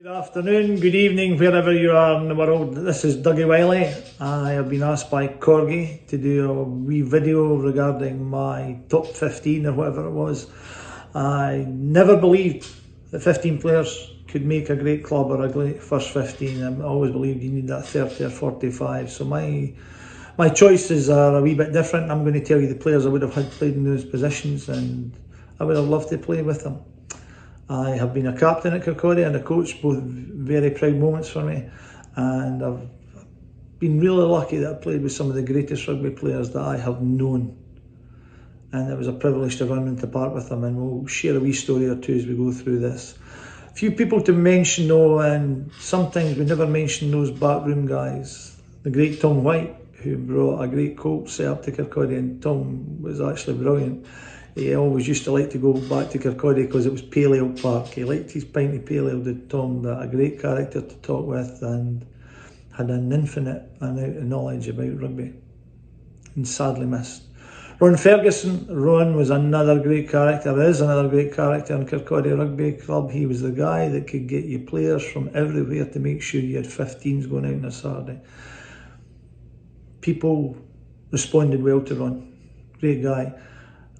Good afternoon, good evening, wherever you are in the world. This is Dougie Wylie. I have been asked by Corgi to do a wee video regarding my top 15 or whatever it was. I never believed that 15 players could make a great club or a great first 15. I always believed you need that 30 or 45. So my choices are a wee bit different. I'm going to tell you the players I would have had played in those positions, and I would have loved to play with them. I have been a captain at Kirkcaldy and a coach, both very proud moments for me, and I've been really lucky that I played with some of the greatest rugby players that I have known, and it was a privilege to run into the park with them, and we'll share a wee story or two as we go through this. A few people to mention though, and sometimes we never mention those backroom guys. The great Tom White, who brought a great coach set up to Kirkcaldy, and Tom was actually brilliant. He always used to like to go back to Kirkcaldy because it was Pale Ale Park. He liked his pint of Pale Ale, did Tom, but a great character to talk with and had an infinite amount of knowledge about rugby, and sadly missed. Ron Ferguson. Ron was another great character, is another great character in Kirkcaldy Rugby Club. He was the guy that could get you players from everywhere to make sure you had 15s going out on a Saturday. People responded well to Ron. Great guy.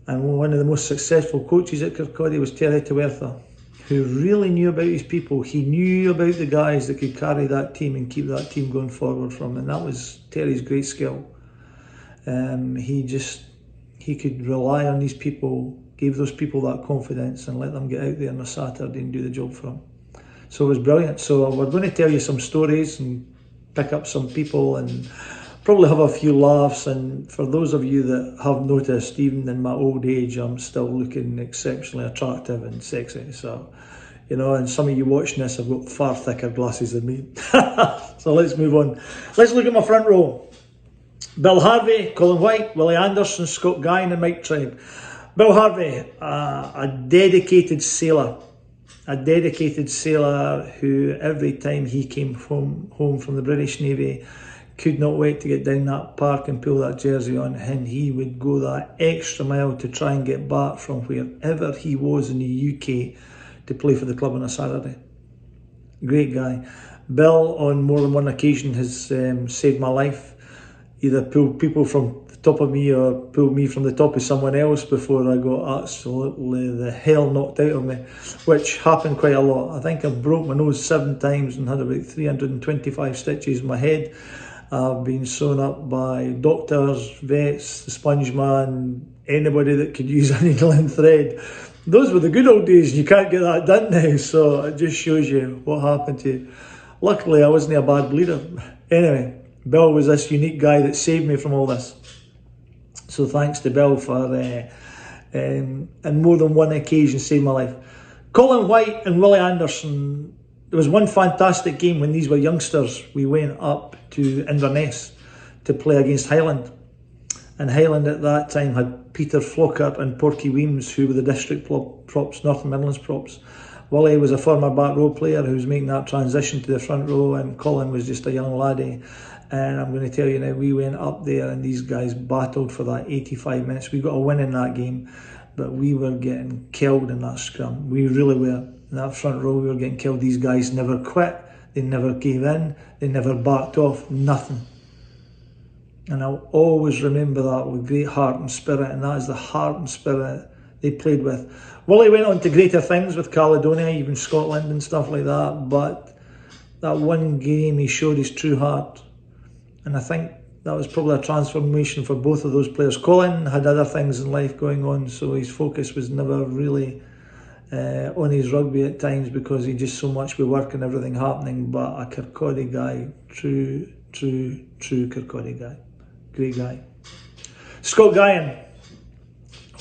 And one of the most successful coaches at Kirkcaldy was Terry Tawertha, who really knew about his people. He knew about the guys that could carry that team and keep that team going forward from, and that was Terry's great skill. He could rely on these people, gave those people that confidence and let them get out there on a Saturday and do the job for him. So it was brilliant. So we're going to tell you some stories and pick up some people and probably have a few laughs. And for those of you that have noticed, even in my old age, I'm still looking exceptionally attractive and sexy. So, you know, and some of you watching this have got far thicker glasses than me. So let's move on. Let's look at my front row. Bill Harvey, Colin White, Willie Anderson, Scott Guyan and Mike Tribe. Bill Harvey, a dedicated sailor. A dedicated sailor who every time he came home from the British Navy could not wait to get down that park and pull that jersey on, and he would go that extra mile to try and get back from wherever he was in the UK to play for the club on a Saturday. Great guy. Bill on more than one occasion has saved my life, either pulled people from the top of me or pulled me from the top of someone else before I got absolutely the hell knocked out of me, which happened quite a lot. I think I broke my nose 7 times and had about 325 stitches in my head. I've been sewn up by doctors, vets, the sponge man, anybody that could use a needle and thread. Those were the good old days, and you can't get that done now, so it just shows you what happened to you. Luckily, I wasn't a bad bleeder. Anyway, Bill was this unique guy that saved me from all this. So thanks to Bill for, on more than one occasion, saved my life. Colin White and Willie Anderson. There was one fantastic game when these were youngsters. We went up to Inverness to play against Highland. And Highland at that time had Peter Flockart and Porky Weems, who were the district props, Northern Midlands props. Willie was a former back row player who was making that transition to the front row, and Colin was just a young laddie. And I'm going to tell you now, we went up there and these guys battled for that 85 minutes. We got a win in that game, but we were getting killed in that scrum. We really were. In that front row, we were getting killed. These guys never quit. They never gave in. They never backed off. Nothing. And I'll always remember that with great heart and spirit, and that is the heart and spirit they played with. Willie went on to greater things with Caledonia, even Scotland and stuff like that, but that one game he showed his true heart. And I think that was probably a transformation for both of those players. Colin had other things in life going on, so his focus was never really on his rugby at times because he just so much with work and everything happening. But a Kirkcaldy guy, true Kirkcaldy guy. Great guy. Scott Guyan,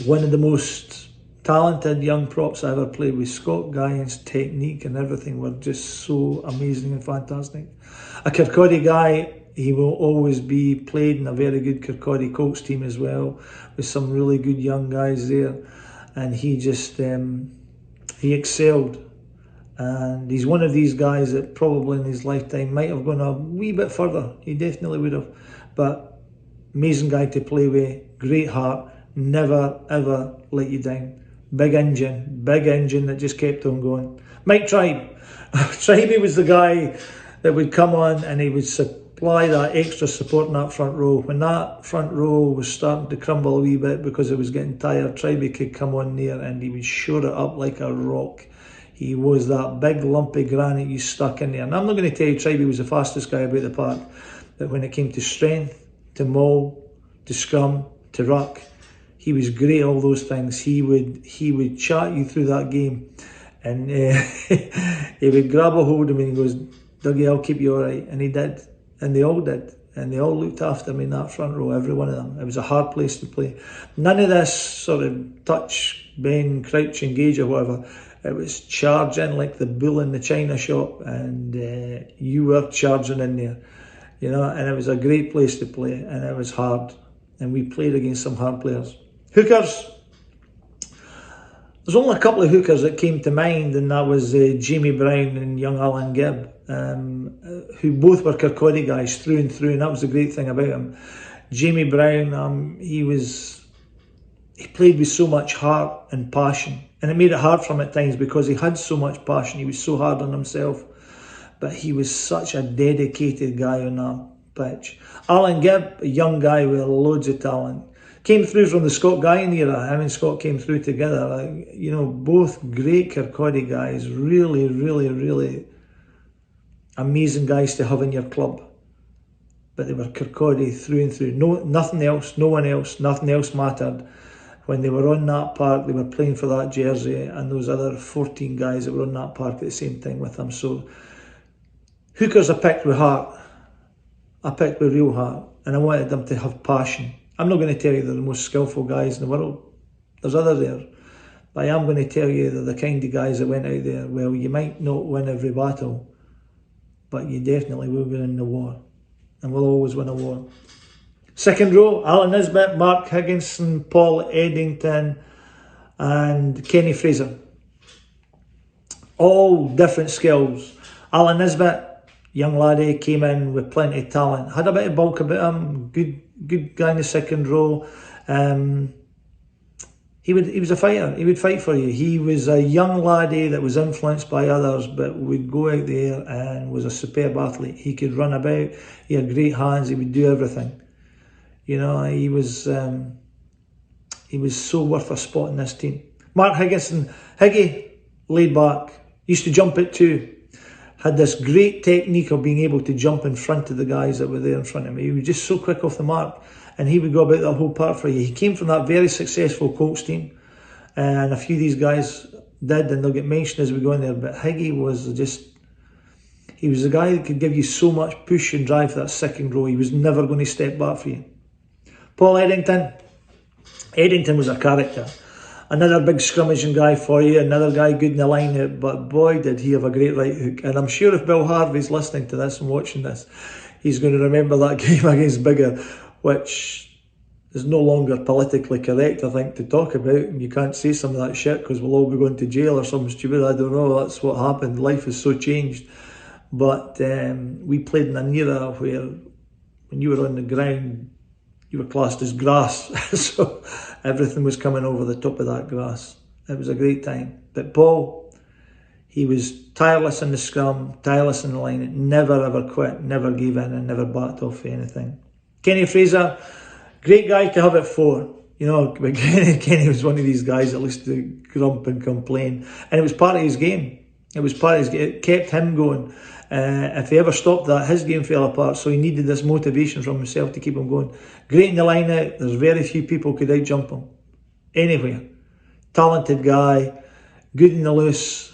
one of the most talented young props I ever played with. Scott Guyan's technique and everything were just so amazing and fantastic. A Kirkcaldy guy. He will always be played in a very good Kirkcaldy Colts team as well, with some really good young guys there, and he just he excelled, and he's one of these guys that probably in his lifetime might have gone a wee bit further. He definitely would have, but amazing guy to play with, great heart, never ever let you down. big engine that just kept on going. Mike Tribe. Tribe was the guy that would come on and he would supply that extra support in that front row. When that front row was starting to crumble a wee bit because it was getting tired, Tribe could come on there and he would shore it up like a rock. He was that big lumpy granite you stuck in there. And I'm not going to tell you Tribe was the fastest guy about the park, but when it came to strength, to maul, to scrum, to ruck, he was great at all those things. He would chat you through that game, and he would grab a hold of me and he goes, Dougie, I'll keep you all right. And he did, and they all did. And they all looked after me in that front row, every one of them. It was a hard place to play. None of this sort of touch, bend, crouch, engage or whatever. It was charging like the bull in the china shop, and you were charging in there, you know, and it was a great place to play, and it was hard, and we played against some hard players. Hookers. There's only a couple of hookers that came to mind, and that was Jamie Brown and young Alan Gibb, who both were Kirkcaldy guys through and through, and that was the great thing about him. Jamie Brown, he played with so much heart and passion, and it made it hard for him at times because he had so much passion. He was so hard on himself, but he was such a dedicated guy on that pitch. Alan Gibb, a young guy with loads of talent, came through from the Scott Guyan era. Him and Scott came through together. You know, both great Kirkcaldy guys, really, really, really amazing guys to have in your club. But they were Kirkcaldy through and through. Nothing else, no one else, nothing else mattered. When they were on that park, they were playing for that jersey, and those other 14 guys that were on that park at the same time with them. So, hookers I picked with heart. I picked with real heart, and I wanted them to have passion. I'm not going to tell you they're the most skillful guys in the world. There's others there. But I am going to tell you they're the kind of guys that went out there. Well, you might not win every battle, but you definitely will win the war. And we'll always win a war. Second row, Alan Nisbet, Mark Higginson, Paul Eddington, and Kenny Fraser. All different skills. Alan Nisbet, young laddie, came in with plenty of talent. Had a bit of bulk about him. Good guy in the second row. He was a fighter. He would fight for you. He was a young laddie that was influenced by others, but would go out there and was a superb athlete. He could run about. He had great hands. He would do everything. You know, he was so worth a spot in this team. Mark Higginson, Higgy, laid back. Used to jump it too. Had this great technique of being able to jump in front of the guys that were there in front of me. He was just so quick off the mark, and he would go about that whole part for you. He came from that very successful Colts team, and a few of these guys did, and they'll get mentioned as we go in there, but Higgy was he was the guy that could give you so much push and drive for that second row. He was never going to step back for you. Paul Eddington. Eddington was a character. Another big scrummaging guy for you, another guy good in the line, but boy did he have a great right hook. And I'm sure if Bill Harvey's listening to this and watching this, he's going to remember that game against Bigger, which is no longer politically correct, I think, to talk about. And you can't say some of that shit because we'll all be going to jail or something stupid. I don't know, that's what happened. Life is so changed. But we played in an era where when you were on the ground, you were classed as grass. So everything was coming over the top of that grass. It was a great time. But Paul, he was tireless in the scrum, tireless in the line, never ever quit, never gave in and never backed off for anything. Kenny Fraser, great guy to have at 4. You know, Kenny was one of these guys that used to grump and complain. And it was part of his game. It kept him going. If he ever stopped that, his game fell apart, so he needed this motivation from himself to keep him going. Great in the line out. There's very few people could out-jump him. Anywhere. Talented guy, good in the loose,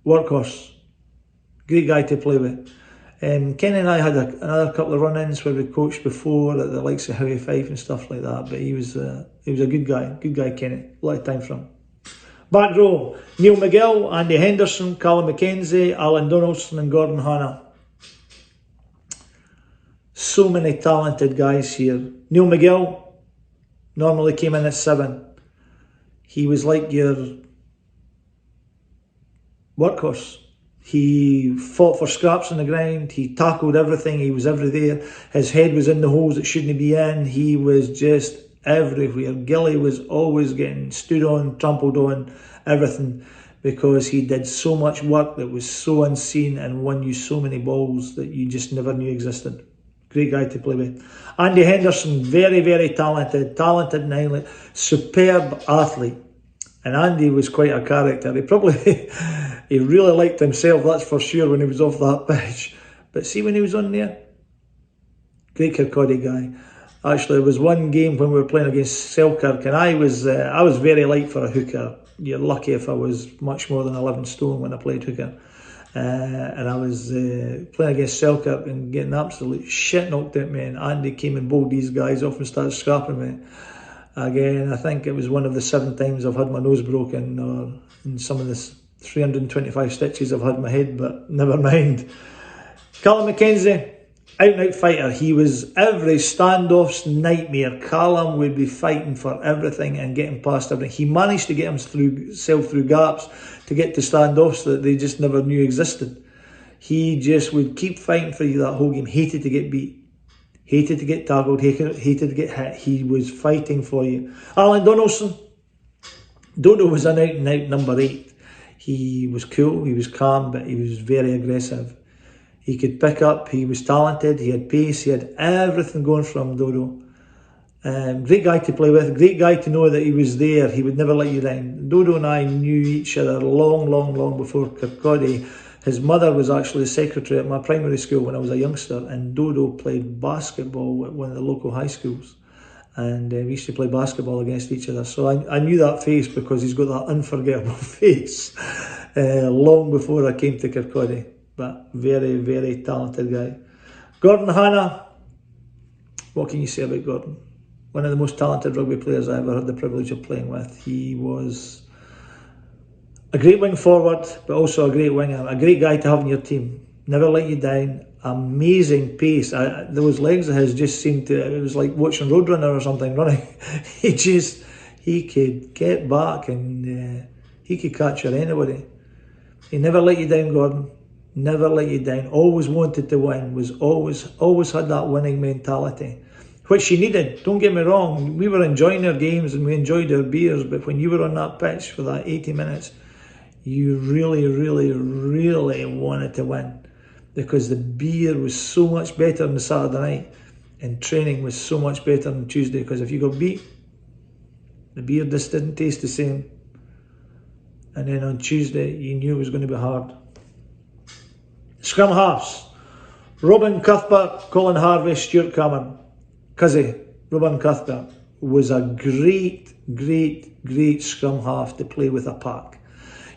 workhorse. Great guy to play with. Kenny and I had another couple of run-ins where we coached before at the likes of Howie Fife and stuff like that, but he was a good guy, Kenny. A lot of time for him. Back row, Neil McGill, Andy Henderson, Callum McKenzie, Alan Donaldson and Gordon Hanna. So many talented guys here. Neil McGill normally came in at 7. He was like your workhorse. He fought for scraps on the ground. He tackled everything. He was everywhere. His head was in the holes it shouldn't be in. He was just everywhere. Gilly was always getting stood on, trampled on, everything, because he did so much work that was so unseen and won you so many balls that you just never knew existed. Great guy to play with. Andy Henderson, very, very talented in Ireland, superb athlete. And Andy was quite a character. He really liked himself, that's for sure, when he was off that pitch. But see, when he was on there, great Kirkcaldy guy. Actually, there was one game when we were playing against Selkirk, and I was very light for a hooker. You're lucky if I was much more than 11 stone when I played hooker. And I was playing against Selkirk and getting absolute shit knocked out me, and Andy came and bowled these guys off and started scrapping me. Again, I think it was one of the 7 times I've had my nose broken, or in some of the 325 stitches I've had my head, but never mind. Callum McKenzie, out and out fighter. He was every standoff's nightmare. Callum would be fighting for everything and getting past everything. He managed to get himself through gaps to get to standoffs that they just never knew existed. He just would keep fighting for you that whole game. Hated to get beat. Hated to get tackled. Hated to get hit. He was fighting for you. Alan Donaldson. Dodo was an out and out number 8. He was cool. He was calm, but he was very aggressive. He could pick up, he was talented, he had pace, he had everything going from Dodo. Great guy to play with, great guy to know that he was there, he would never let you down. Dodo and I knew each other long before Kirkcaldy. His mother was actually the secretary at my primary school when I was a youngster, and Dodo played basketball at one of the local high schools. And we used to play basketball against each other. So I knew that face because he's got that unforgettable face long before I came to Kirkcaldy. But very, very talented guy. Gordon Hanna, what can you say about Gordon? One of the most talented rugby players I ever had the privilege of playing with. He was a great wing forward, but also a great winger. A great guy to have in your team. Never let you down. Amazing pace. Those legs of his just seemed to, it was like watching Roadrunner or something running. He could get back and he could capture anybody. He never let you down, Gordon. Never let you down, always wanted to win, was always had that winning mentality, which she needed. Don't get me wrong, we were enjoying our games and we enjoyed our beers, but when you were on that pitch for that 80 minutes, you really wanted to win, because the beer was so much better on the Saturday night and training was so much better on Tuesday, because if you got beat, the beer just didn't taste the same. And then on Tuesday, you knew it was going to be hard. Scrum halves, Robin Cuthbert, Colin Harvey, Stuart Cameron. Cuzzy, Robin Cuthbert, was a great scrum half to play with a pack.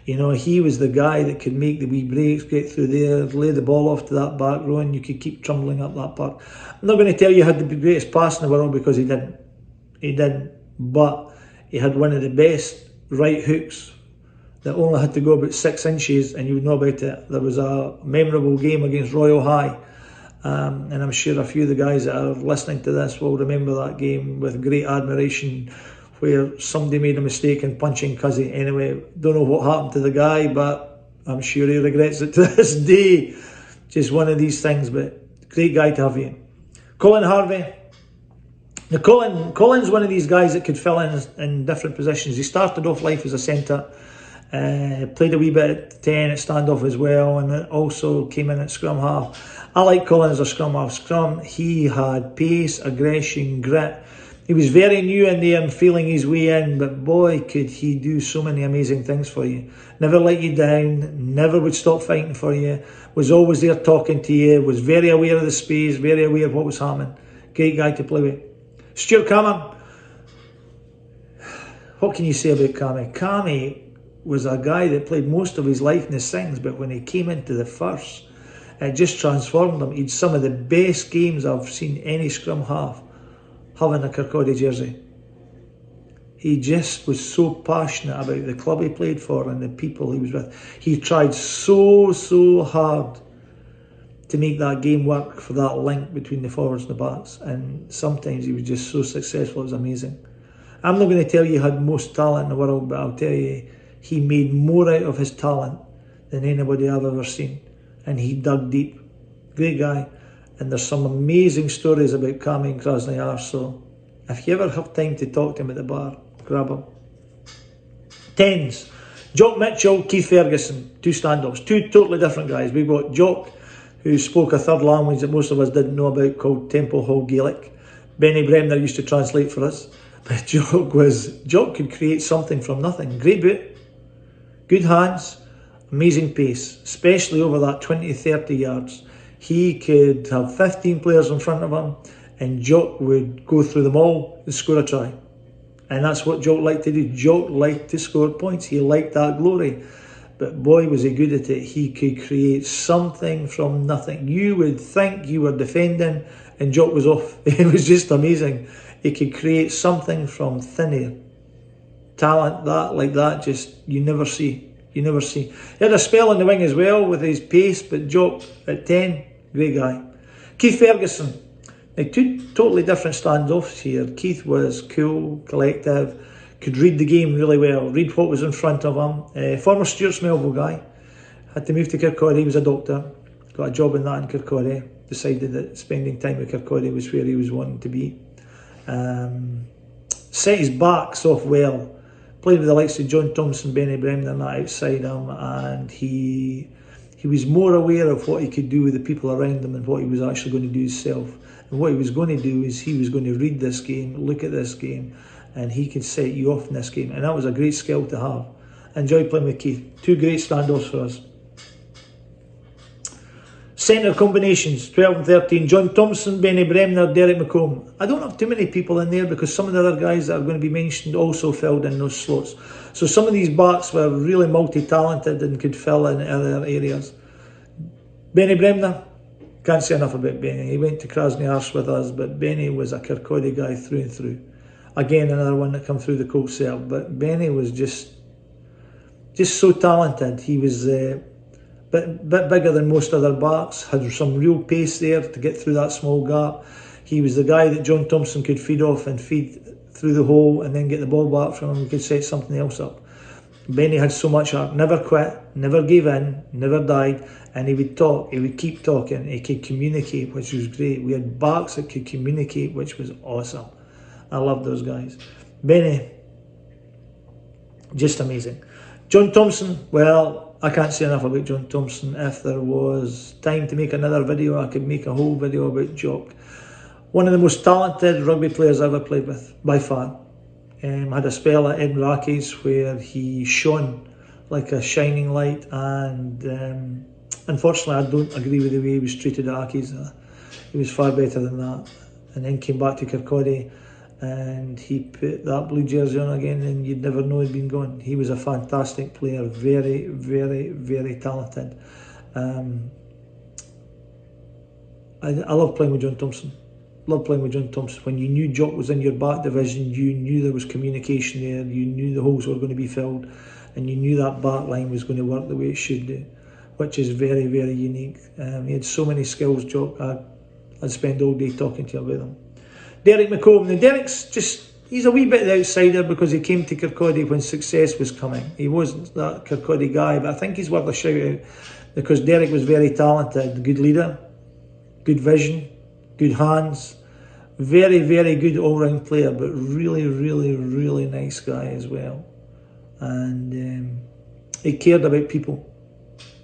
You know, he was the guy that could make the wee breaks, get through there, lay the ball off to that back row, and you could keep trundling up that park. I'm not going to tell you he had the greatest pass in the world, because he didn't, but he had one of the best right hooks that only had to go about 6 inches and you would know about it. There was a memorable game against Royal High, and I'm sure a few of the guys that are listening to this will remember that game with great admiration, where somebody made a mistake in punching Cuzzy. Anyway, don't know what happened to the guy, but I'm sure he regrets it to this day. Just one of these things, but great guy to have you. Colin Harvey. Now Colin's one of these guys that could fill in different positions. He started off life as a centre, played a wee bit at 10 at standoff as well, and also came in at scrum half. I like Colin as a scrum half. Scrum, he had pace, aggression, grit. He was very new in there and feeling his way in, but boy, could he do so many amazing things for you. Never let you down, never would stop fighting for you, was always there talking to you, was very aware of the space, very aware of what was happening. Great guy to play with. Stuart Cameron. What can you say about Cammy? Cammy was a guy that played most of his life in the Sings, but when he came into the first, it just transformed him. He'd some of the best games I've seen any scrum half having a Kirkcaldy jersey. He just was so passionate about the club he played for and the people he was with. He tried so hard to make that game work, for that link between the forwards and the backs, and sometimes he was just so successful, it was amazing. I'm not going to tell you he had most talent in the world, but I'll tell you he made more out of his talent than anybody I've ever seen, and he dug deep. Great guy, and there's some amazing stories about Cammy and Krasnoyar, so If you ever have time to talk to him at the bar, grab him. 10s. Jock Mitchell, Keith Ferguson, two standoffs, two totally different guys. We've got Jock, who spoke a third language that most of us didn't know about called Temple Hall Gaelic. Benny Bremner used to translate for us. But Jock could create something from nothing. Great boot, good hands, amazing pace, especially over that 20-30 yards. He could have 15 players in front of him and Jock would go through them all and score a try. And that's what Jock liked to do. Jock liked to score points. He liked that glory. But boy, was he good at it. He could create something from nothing. You would think you were defending and Jock was off. It was just amazing. He could create something from thin air. Talent like that, just you never see. You never see. He had a spell in the wing as well with his pace, but Jock at 10, great guy. Keith Ferguson. Now, two totally different standoffs here. Keith was cool, collective, could read the game really well, read what was in front of him. Former Stuart Melville guy. Had to move to Kirkcaldy. He was a doctor. Got a job in that in Kirkcaldy. Decided that spending time with Kirkcaldy was where he was wanting to be. Set his backs off well. Played with the likes of John Thompson, Benny Bremner and that outside him, and he was more aware of what he could do with the people around him and what he was actually going to do himself. And what he was going to do is he was going to read this game, look at this game, and he could set you off in this game. And that was a great skill to have. Enjoyed playing with Keith. Two great standoffs for us. Centre combinations, 12 and 13. John Thompson, Benny Bremner, Derek McComb. I don't have too many people in there because some of the other guys that are going to be mentioned also filled in those slots. So some of these backs were really multi-talented and could fill in other areas. Benny Bremner, can't say enough about Benny. He went to Krasnoyarsk with us, but Benny was a Kirkcaldy guy through and through. Again, another one that come through the Colt serve, but Benny was just so talented. He was bit bigger than most other backs, had some real pace there to get through that small gap. He was the guy that John Thompson could feed off and feed through the hole and then get the ball back from him. He could set something else up. Benny had so much heart, never quit, never gave in, never died, and he would talk, he would keep talking, he could communicate, which was great. We had backs that could communicate, which was awesome. I loved those guys. Benny, just amazing. John Thompson, well, I can't say enough about John Thompson. If there was time to make another video, I could make a whole video about Jock. One of the most talented rugby players I ever played with, by far. Had a spell at Edinburgh Accies where he shone like a shining light, and unfortunately I don't agree with the way he was treated at Accies. He was far better than that. And then came back to Kirkcaldy and he put that blue jersey on again and you'd never know he'd been gone. He was a fantastic player, very, very, very talented. I love playing with John Thompson. Love playing with John Thompson. When you knew Jock was in your back division, you knew there was communication there, you knew the holes were going to be filled, and you knew that back line was going to work the way it should do, which is very, very unique. He had so many skills, Jock. I'd spend all day talking to you about them. Derek McComb. Now Derek's he's a wee bit the outsider because he came to Kirkcaldy when success was coming. He wasn't that Kirkcaldy guy, but I think he's worth a shout out because Derek was very talented, good leader, good vision, good hands, very, very good all-round player, but really, really, really nice guy as well. And he cared about people,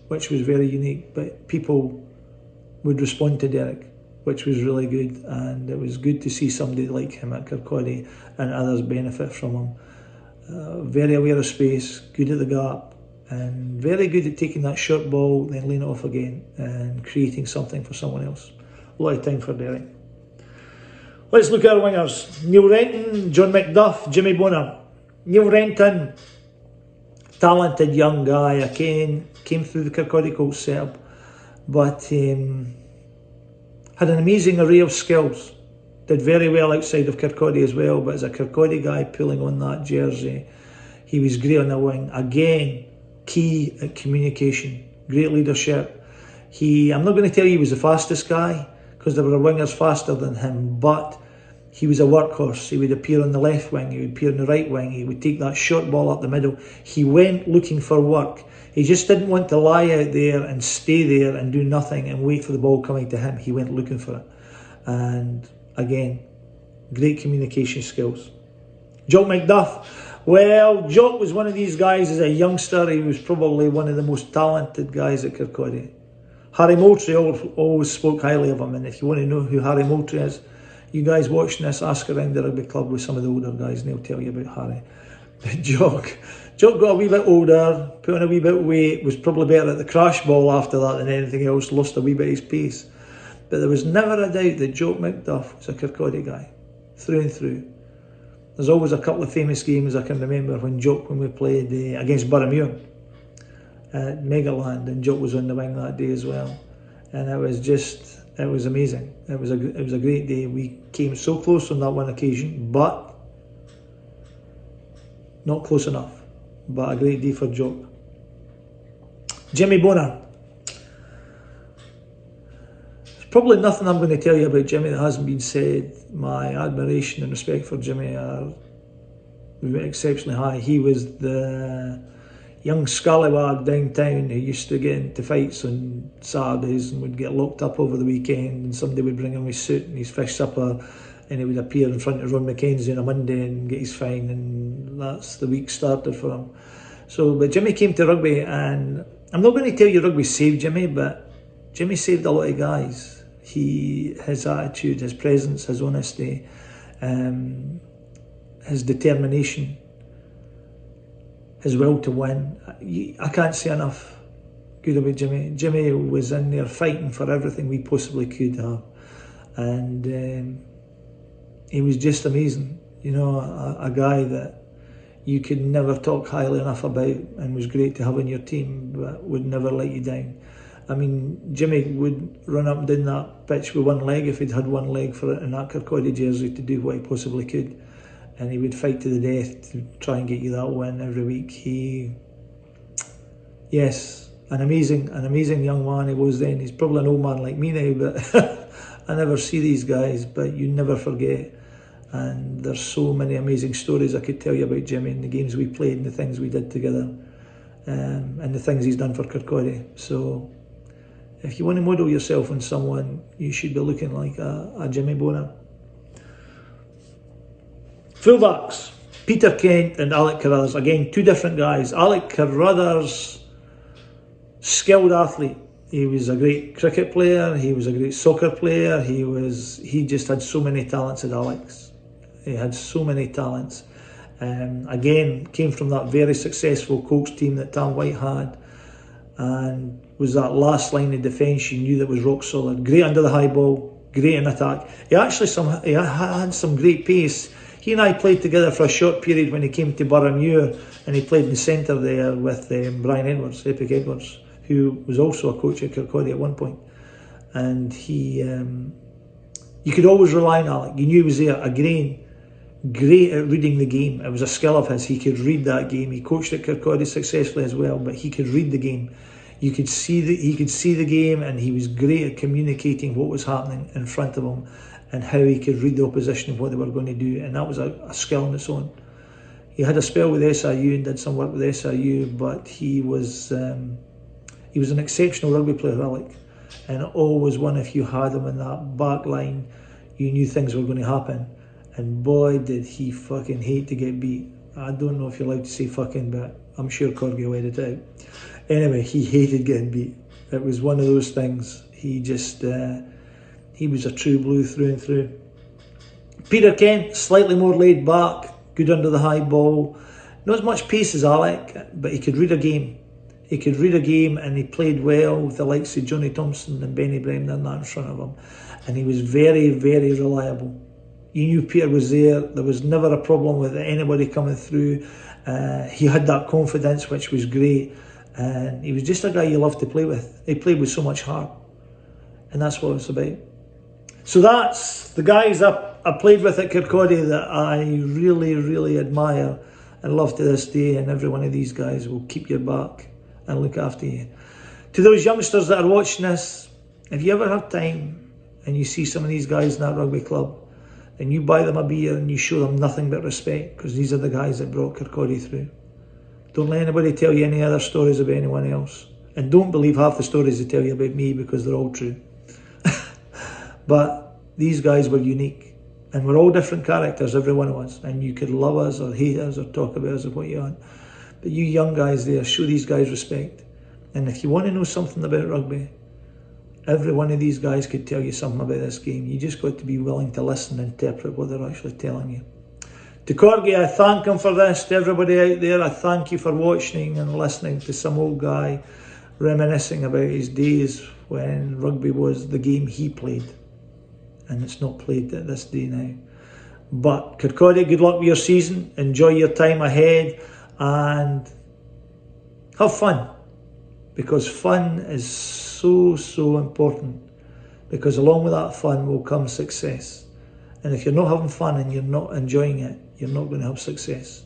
which was very unique, but people would respond to Derek, which was really good, and it was good to see somebody like him at Kirkcaldy and others benefit from him. Very aware of space, good at the gap, and very good at taking that short ball, then laying it off again and creating something for someone else. A lot of time for Derek. Let's look at our wingers. Neil Renton, John McDuff, Jimmy Bonner. Neil Renton, talented young guy, again, came through the Kirkcaldy Colt setup, but had an amazing array of skills. Did very well outside of Kirkcaldy as well, but as a Kirkcaldy guy pulling on that jersey, he was great on the wing. Again, key at communication, great leadership. I'm not going to tell you he was the fastest guy, because there were wingers faster than him, but he was a workhorse. He would appear on the left wing, he would appear on the right wing, he would take that short ball up the middle. He went looking for work. He just didn't want to lie out there and stay there and do nothing and wait for the ball coming to him. He went looking for it. And again, great communication skills. Jock McDuff. Well, Jock was one of these guys as a youngster. He was probably one of the most talented guys at Kirkcaldy. Harry Moultrie always spoke highly of him, and if you want to know who Harry Moultrie is, you guys watching this, ask around the rugby club with some of the older guys and they'll tell you about Harry. But Jock got a wee bit older, put on a wee bit of weight, was probably better at the crash ball after that than anything else, lost a wee bit of his pace. But there was never a doubt that Jock McDuff was a Kirkcaldy guy, through and through. There's always a couple of famous games I can remember when we played against Boroughmuir at Megaland, and Jock was on the wing that day as well. And it was amazing. It was a great day. We came so close on that one occasion, but not close enough. But a great day for Jock. Jimmy Bonner. There's probably nothing I'm going to tell you about Jimmy that hasn't been said. My admiration and respect for Jimmy are exceptionally high. He was the young scallywag downtown who used to get into fights on Saturdays and would get locked up over the weekend, and somebody would bring him his suit and his fish supper, and he would appear in front of Ron McKenzie on a Monday and get his fine, and that's the week started for him. But Jimmy came to rugby, and I'm not going to tell you rugby saved Jimmy, but Jimmy saved a lot of guys. His attitude, his presence, his honesty, his determination, his will to win. I can't say enough good about Jimmy. Jimmy was in there fighting for everything we possibly could have, and he was just amazing. You know, a guy that you could never talk highly enough about, and was great to have on your team, but would never let you down. I mean, Jimmy would run up and down that pitch with one leg if he'd had one leg for it in that Kirkcaldy jersey to do what he possibly could. And he would fight to the death to try and get you that win every week. Yes, an amazing young man he was then. He's probably an old man like me now, but I never see these guys, but you never forget. And there's so many amazing stories I could tell you about Jimmy and the games we played and the things we did together, and the things he's done for Kirkcaldy. So if you want to model yourself on someone, you should be looking like a Jimmy Bonner. Fullbacks, Peter Kent and Alec Carruthers. Again, two different guys. Alec Carruthers, skilled athlete. He was a great cricket player. He was a great soccer player. He just had so many talents at Alex. He had so many talents. Again, came from that very successful Colts team that Tam White had, and was that last line of defence you knew that was rock solid. Great under the high ball, great in attack. He had some great pace. He and I played together for a short period when he came to Boroughmuir, and he played in the centre there with Brian Edwards, Epic Edwards, who was also a coach at Kirkcaldy at one point. And you could always rely on Alec. You knew he was there. Great at reading the game. It was a skill of his. He could read that game. He coached at Kirkcaldy successfully as well, but he could read the game. He could see the game, and he was great at communicating what was happening in front of him and how he could read the opposition and what they were going to do, and that was a skill on its own. He had a spell with SIU and did some work with SIU, but he was an exceptional rugby player, Alec, and always one, if you had him in that back line, you knew things were going to happen. And boy, did he fucking hate to get beat. I don't know if you're allowed to say fucking, but I'm sure Corgi will edit it out. Anyway, he hated getting beat. It was one of those things. He was a true blue through and through. Peter Kent, slightly more laid back, good under the high ball. Not as much pace as Alec, but he could read a game. He could read a game, and he played well with the likes of Johnny Thompson and Benny Bremner and that in front of him. And he was very, very reliable. You knew Peter was there. There was never a problem with anybody coming through. He had that confidence, which was great. And he was just a guy you loved to play with. He played with so much heart. And that's what it's about. So that's the guys I played with at Kirkcaldy that I really, really admire and love to this day. And every one of these guys will keep your back and look after you. To those youngsters that are watching this, if you ever have time and you see some of these guys in that rugby club, then you buy them a beer and you show them nothing but respect, because these are the guys that brought Kirkcaldy through. Don't let anybody tell you any other stories about anyone else. And don't believe half the stories they tell you about me, because they're all true. But these guys were unique. And we're all different characters, every one of us. And you could love us or hate us or talk about us or what you want. But you young guys there, show these guys respect. And if you want to know something about rugby, every one of these guys could tell you something about this game. You just got to be willing to listen and interpret what they're actually telling you. To Corgi, I thank him for this. To everybody out there, I thank you for watching and listening to some old guy reminiscing about his days when rugby was the game he played. And it's not played at this day now. But Kirkcaldy, good luck with your season. Enjoy your time ahead and have fun. Because fun is so important. Because along with that fun will come success. And if you're not having fun and you're not enjoying it, you're not going to have success.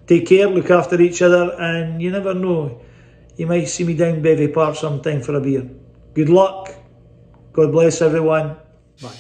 Take care, look after each other, and you never know. You might see me down Bevy Park sometime for a beer. Good luck. God bless everyone. Bye.